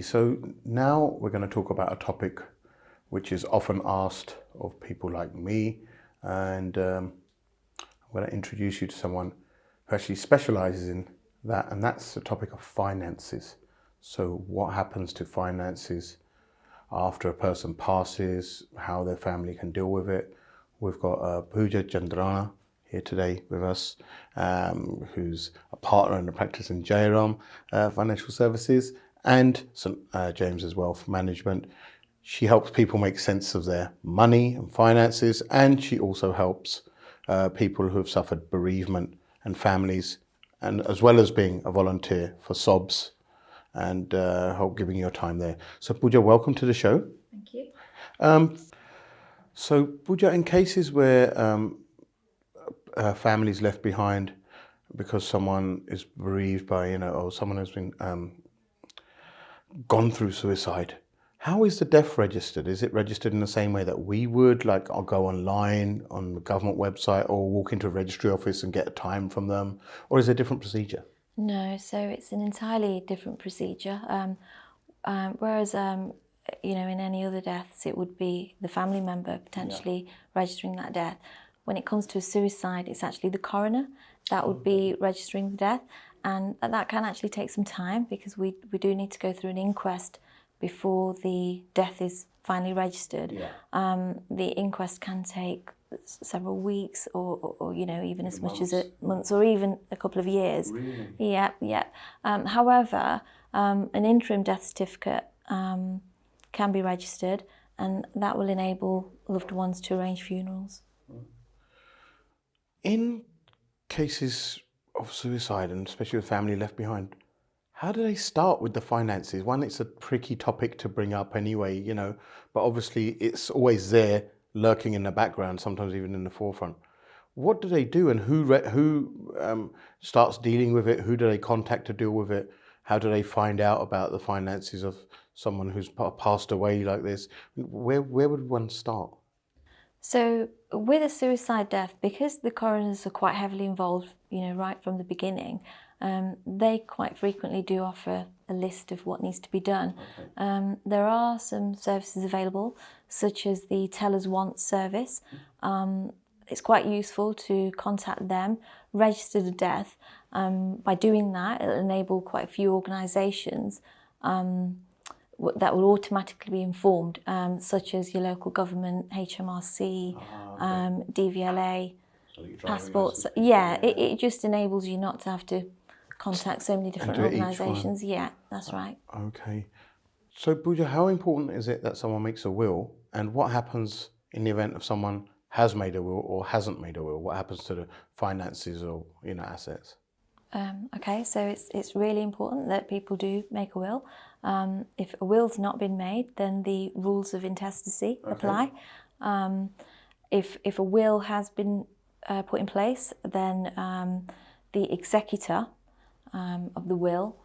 So now we're going to talk about a topic which is often asked of people like me, and I'm going to introduce you to someone who actually specializes in that, and that's the topic of finances. So what happens to finances after a person passes, how their family can deal with it. We've got Pooja here today with us, who's a partner in the practice in Jayram Financial Services, and James as well for management. She helps people make sense of their money and finances, and she also helps people who have suffered bereavement and families, and as well as being a volunteer for SOBS and help giving your time there. So Pooja, welcome to the show. Thank you. So Pooja, in cases where families left behind because someone is bereaved by, or someone has been gone through suicide, how is the death registered? Is it registered in the same way that we would, like I'll go online on the government website or walk into a registry office and get a time from them, or is it a different procedure? No, so it's an entirely different procedure. Whereas, in any other deaths, it would be the family member potentially registering that death. When it comes to a suicide, it's actually the coroner that would be registering the death, and that can actually take some time because we do need to go through an inquest before the death is finally registered. Yeah. The inquest can take several weeks or even as much as months or even a couple of years. Really? Yeah. However, an interim death certificate can be registered, and that will enable loved ones to arrange funerals. In cases of suicide, and especially with family left behind, how do they start with the finances? One, it's a tricky topic to bring up anyway, but obviously it's always there, lurking in the background, sometimes even in the forefront. What do they do, and who starts dealing with it? Who do they contact to deal with it? How do they find out about the finances of someone who's passed away like this? Where would one start? So with a suicide death, because the coroners are quite heavily involved, right from the beginning, they quite frequently do offer a list of what needs to be done. Okay. There are some services available, such as the Tell Us Once service. It's quite useful to contact them, register the death. By doing that, it'll enable quite a few organisations that will automatically be informed, such as your local government, HMRC, DVLA, so passports. Yeah, it just enables you not to have to contact so many different organisations. Yeah, that's right. Okay. So Pooja, how important is it that someone makes a will, and what happens in the event of someone has made a will or hasn't made a will? What happens to the finances or assets? Okay, so it's really important that people do make a will. If a will's not been made, then the rules of intestacy apply. If a will has been put in place, then the executor of the will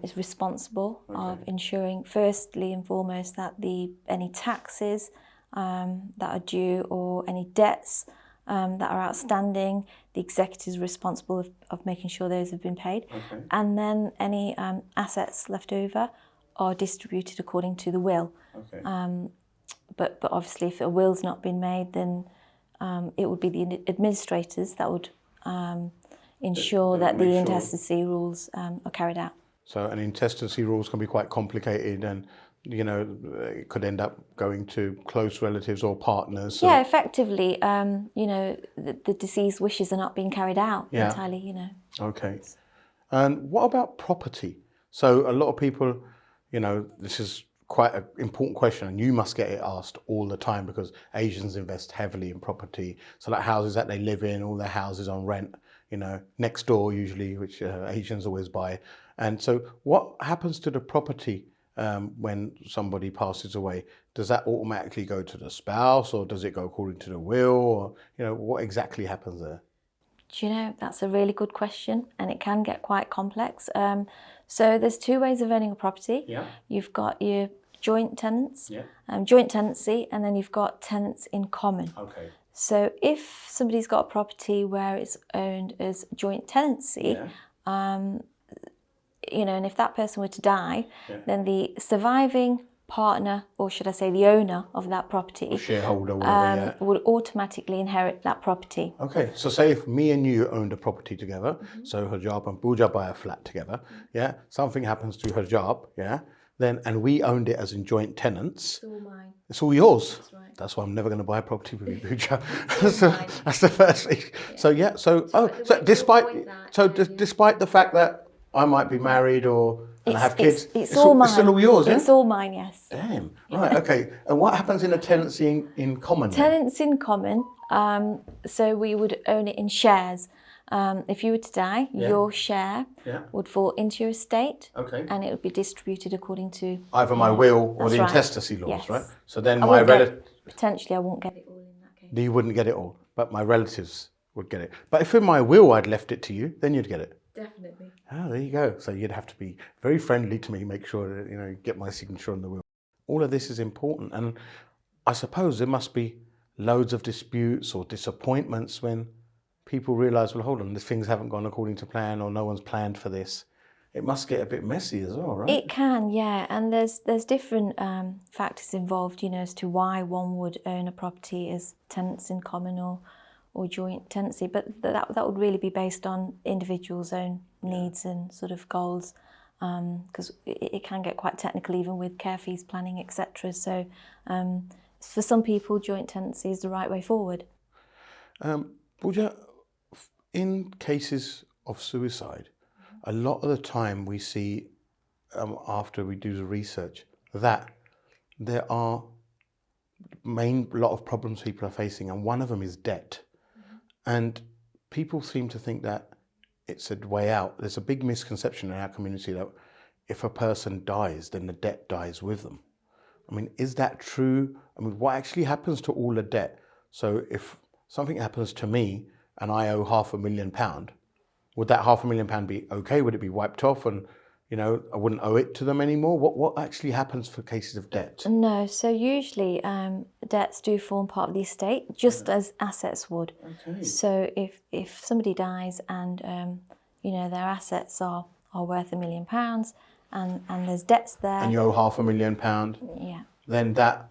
is responsible of ensuring, firstly and foremost, that any taxes that are due or any debts that are outstanding, the executor is responsible of making sure those have been paid. Okay. And then any assets left over are distributed according to the will. Okay. But obviously if a will's not been made, then it would be the administrators that would ensure that the intestacy rules are carried out. So an intestacy rules can be quite complicated, and it could end up going to close relatives or partners. Yeah, effectively, the deceased wishes are not being carried out entirely, Okay. And what about property? So a lot of people, this is quite an important question, and you must get it asked all the time because Asians invest heavily in property. So like houses that they live in, all their houses on rent, next door usually, which Asians always buy. And so what happens to the property when somebody passes away? Does that automatically go to the spouse, or does it go according to the will, or what exactly happens there? Do you know, that's a really good question, and it can get quite complex. So there's two ways of owning a property. Yeah. You've got your joint tenants, joint tenancy, and then you've got tenants in common. Okay. So if somebody's got a property where it's owned as joint tenancy, you know, and if that person were to die, then the surviving partner, or should I say the owner of that property, Or shareholder, whatever, would automatically inherit that property. Okay, so say if me and you owned a property together, so Hijab and Pooja buy a flat together, yeah, something happens to Hijab, yeah, then, and we owned it as in joint tenants. It's all mine. It's all yours. That's right. That's why I'm never going to buy a property with you, Pooja. all So mine. that's the first thing. Yeah. So despite the fact that I might be married or and I have kids, it's all mine. It's still all yours, yeah? It's all mine, yes. Damn. Right. Okay. And what happens in a tenancy in common? Tenants in common. So we would own it in shares. If you were to die, your share would fall into your estate, and it would be distributed according to either my will or the right. intestacy laws, Yes. right? So then potentially I won't get it all in that case. you wouldn't get it all, but my relatives would get it. But if in my will I'd left it to you, then you'd get it. Definitely. Oh, there you go. So you'd have to be very friendly to me, make sure that, you know, you get my signature on the will. All of this is important. And I suppose there must be loads of disputes or disappointments when people realise, well, hold on, these things haven't gone according to plan or no one's planned for this. It must get a bit messy as well, right? It can, yeah. And there's different factors involved, you know, as to why one would own a property as tenants in common or joint tenancy, but that would really be based on individuals' own needs and sort of goals, because it can get quite technical even with care fees, planning, etc. So for some people, joint tenancy is the right way forward. Pooja, in cases of suicide, a lot of the time we see, after we do the research, that there are a lot of problems people are facing, and one of them is debt. And people seem to think that it's a way out. There's a big misconception in our community that if a person dies, then the debt dies with them. I mean, is that true? I mean, what actually happens to all the debt? So if something happens to me and I owe £500,000, would that £500,000 be okay? Would it be wiped off and, you know, I wouldn't owe it to them anymore? What actually happens for cases of debt? No, so usually debts do form part of the estate, just as assets would. Okay. So if somebody dies and you know, their assets are worth £1 million and there's debts there, And you owe £500,000, yeah, then that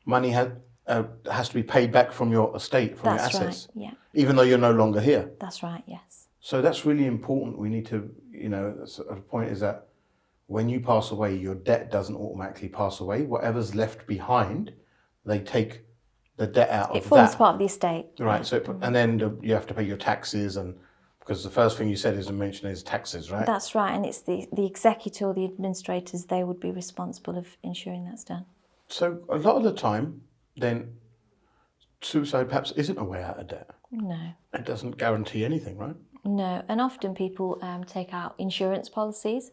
money has to be paid back from your estate, from your that's assets, right. Yeah, even though you're no longer here. that's right. Yes. So that's really important. We need to, you know, the point is that when you pass away, your debt doesn't automatically pass away. Whatever's left behind, they take the debt out of that. It forms part of the estate. Right. So, and then you have to pay your taxes, and because the first thing you said is to mention is taxes, right? That's right, and it's the executor or the administrators, they would be responsible of ensuring that's done. So a lot of the time, then suicide perhaps isn't a way out of debt. No. It doesn't guarantee anything, right? No, and often people take out insurance policies,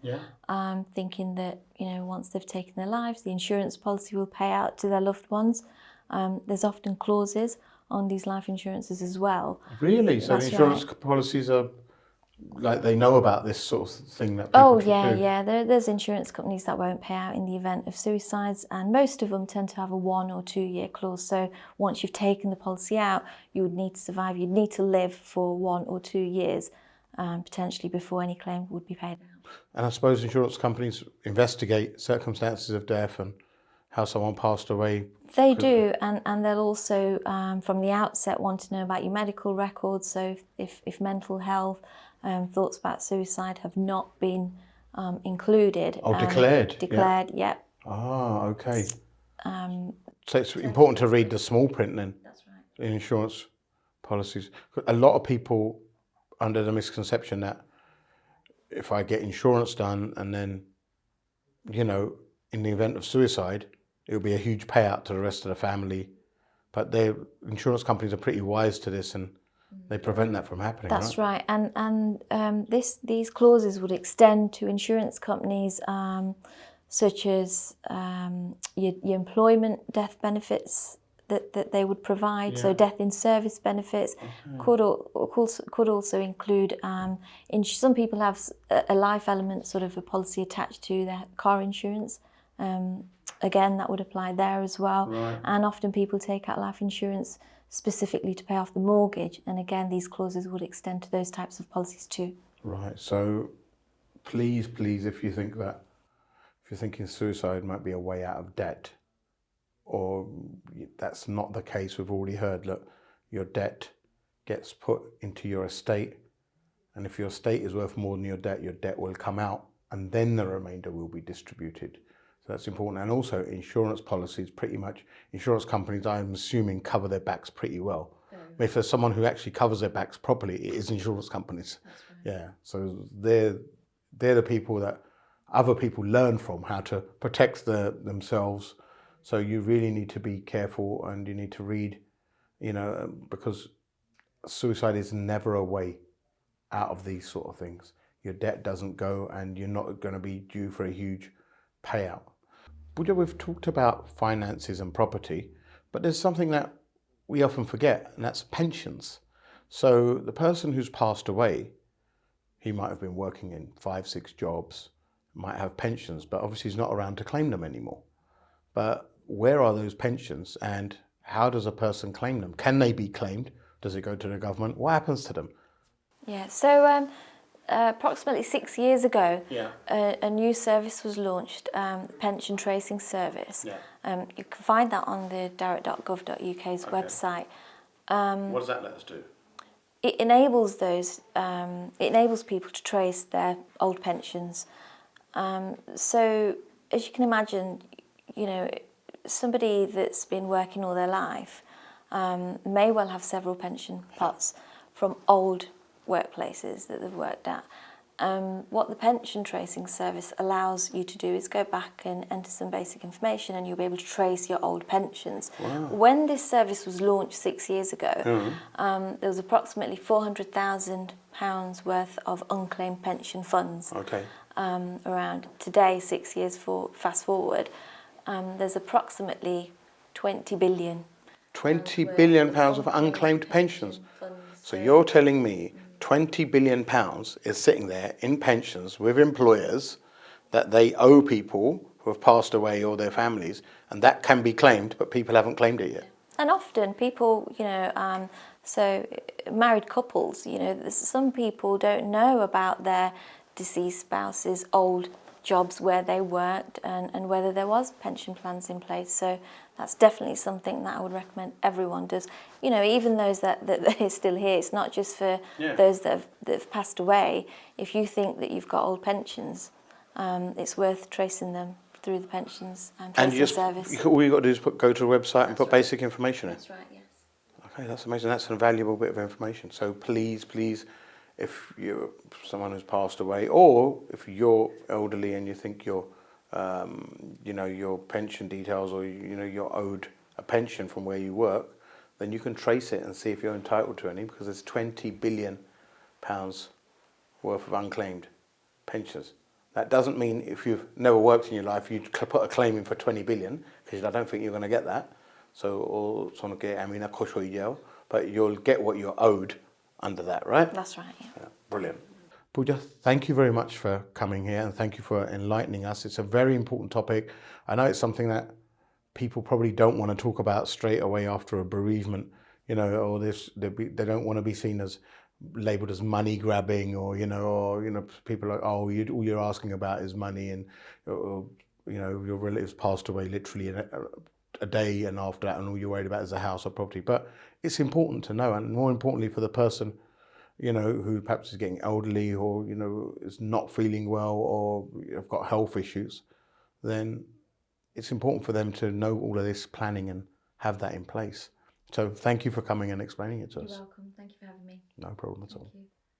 thinking that, you know, once they've taken their lives, the insurance policy will pay out to their loved ones. There's often clauses on these life insurances as well. Really? So That's insurance right. policies are like they know about this sort of thing that people do? Yeah. There's insurance companies that won't pay out in the event of suicides, and most of them tend to have a 1 or 2 year clause. So once you've taken the policy out, you would need to survive. You'd need to live for 1 or 2 years, potentially, before any claim would be paid out. And I suppose insurance companies investigate circumstances of death and how someone passed away. They do, and they'll also, from the outset, want to know about your medical records. So if mental health, thoughts about suicide have not been included. Declared. Declared, yeah. Ah, okay. So it's important to read the small print then. That's right. In insurance policies. A lot of people under the misconception that if I get insurance done and then, you know, in the event of suicide, it'll be a huge payout to the rest of the family. But the insurance companies are pretty wise to this and they prevent that from happening. That's right. And these clauses would extend to insurance companies such as your employment death benefits that they would provide. So death in service benefits could also include. Some people have a life element, sort of a policy attached to their car insurance. Again, that would apply there as well. Right. And often people take out life insurance specifically to pay off the mortgage. And again, these clauses would extend to those types of policies too. Right. So please, if you think that, if you're thinking suicide might be a way out of debt, or that's not the case, we've already heard, look, your debt gets put into your estate, and if your estate is worth more than your debt will come out, and then the remainder will be distributed. So that's important. And also insurance policies, pretty much, insurance companies, I'm assuming, cover their backs pretty well. If there's someone who actually covers their backs properly, it is insurance companies. That's right. Yeah, so they're the people that other people learn from, how to protect themselves. So you really need to be careful, and you need to read, because suicide is never a way out of these sort of things. Your debt doesn't go, and you're not going to be due for a huge payout. Pooja, we've talked about finances and property, but there's something that we often forget, and that's pensions. So the person who's passed away, he might have been working in 5-6 jobs, might have pensions, but obviously he's not around to claim them anymore. But where are those pensions, and how does a person claim them? Can they be claimed? Does it go to the government? What happens to them? Yeah, so approximately 6 years ago, Yeah. a new service was launched, the Pension Tracing Service. Yeah. You can find that on the direct.gov.uk's website. What does that let us do? It enables it enables people to trace their old pensions. So as you can imagine, somebody that's been working all their life may well have several pension pots from old workplaces that they've worked at. What the Pension Tracing Service allows you to do is go back and enter some basic information, and you'll be able to trace your old pensions. Wow. When this service was launched 6 years ago, there was approximately £400,000 worth of unclaimed pension funds around. Today, 6 years fast forward, there's approximately 20 billion. 20 billion pounds of unclaimed pensions. So you're telling me 20 billion pounds is sitting there in pensions with employers that they owe people who have passed away or their families, and that can be claimed, but people haven't claimed it yet. And often people, so married couples, some people don't know about their deceased spouse's old jobs where they worked and whether there was pension plans in place. So that's definitely something that I would recommend everyone does. Even those that are still here, it's not just for those that have passed away. If you think that you've got old pensions, it's worth tracing them through the pensions tracing service. All you've got to do is go to the website and put basic information in. That's right, yes. Okay, that's amazing. That's a valuable bit of information. So please, if you're someone who's passed away, or if you're elderly and you think your pension details, or you're owed a pension from where you work, then you can trace it and see if you're entitled to any, because there's 20 billion pounds worth of unclaimed pensions. That doesn't mean if you've never worked in your life, you put a claim in for 20 billion, because I don't think you're going to get that. So, but you'll get what you're owed under that, right? That's right, yeah. Brilliant. Pooja, thank you very much for coming here, and thank you for enlightening us. It's a very important topic. I know it's something that people probably don't want to talk about straight away after a bereavement, or they don't want to be seen as labelled as money grabbing, or people are like, oh, all you're asking about is money, and your relatives passed away literally in a day, and after that, and all you're worried about is a house or property. But it's important to know, and more importantly for the person who perhaps is getting elderly, or is not feeling well, or have got health issues, then it's important for them to know all of this planning and have that in place. So thank you for coming and explaining it to us. You're welcome. Thank you for having me. No problem at all. Thank you.